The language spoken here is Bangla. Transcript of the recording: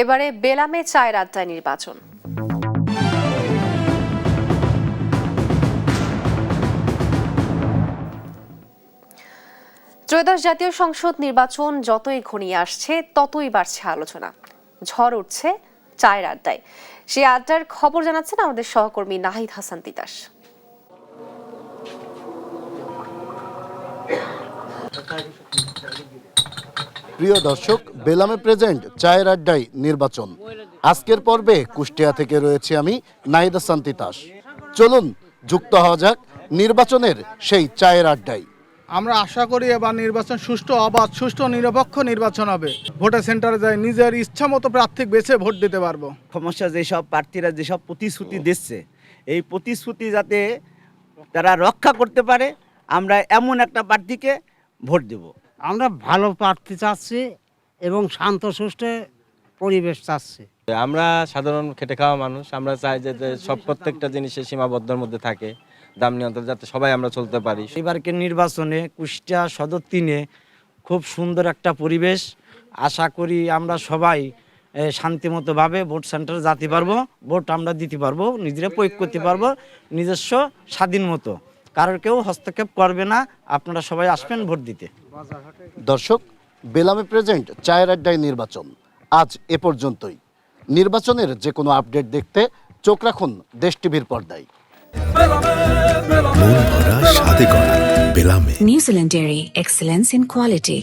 এবারে বেলামে চায়ের আড্ডায় নির্বাচন। ত্রয়োদশ জাতীয় সংসদ নির্বাচন যতই ঘনিয়ে আসছে ততই বাড়ছে আলোচনা, ঝড় উঠছে চায়ের আড্ডায়। সেই আড্ডার খবর জানাচ্ছেন আমাদের সহকর্মী নাহিদ হাসান তিতাস। প্রিয় দর্শক, বেলামে প্রেজেন্ট চায়ের আড্ডায় নির্বাচন। আজকের পর্বে কুষ্টিয়া থেকে রয়েছে আমি নাহিদ হাসান তিতাস। চলুন যুক্ত হওয়া যাক নির্বাচনের সেই চায়ের আড্ডায়। আমরা আশা করি এবার নির্বাচন সুষ্ঠু, অবাধ, সুষ্ঠু, নিরপেক্ষ নির্বাচন হবে। ভোটার সেন্টারে যাই নিজের ইচ্ছা মতো প্রার্থী বেছে ভোট দিতে পারবো। সমস্যা যেসব প্রার্থীরা যেসব প্রতিশ্রুতি দিচ্ছে, এই প্রতিশ্রুতি যাতে তারা রক্ষা করতে পারে, আমরা এমন একটা প্রার্থীকে ভোট দেব। আমরা ভালো প্রার্থী চাচ্ছি এবং শান্ত সুষ্ঠু পরিবেশ চাচ্ছি। আমরা সাধারণ খেটে খাওয়া মানুষ, আমরা চাই যে সব প্রত্যেকটা জিনিসের সীমাবদ্ধের মধ্যে থাকে, দাম নিয়ন্ত্রণ, যাতে সবাই আমরা চলতে পারি। এবারকের নির্বাচনে কুষ্টিয়া সদর 3-এ খুব সুন্দর একটা পরিবেশ। আশা করি আমরা সবাই শান্তিমতোভাবে ভোট সেন্টারে যেতে পারবো, ভোট আমরা দিতে পারবো, নিজেরা প্রয়োগ করতে পারবো নিজস্ব স্বাধীন মতো। কারোর কেউ হস্তক্ষেপ করবে না। আপনারা সবাই আসবেন ভোট দিতে। দর্শক, বেলামে প্রেজেন্ট চায়ের আড্ডায় নির্বাচন আজ এ পর্যন্তই। নির্বাচনের যে কোনো আপডেট দেখতে চোখ রাখুন দেশ টিভির পর্দায়। মন ভরা স্বাদে করা বেলামে। New Zealand Dairy, excellence in quality.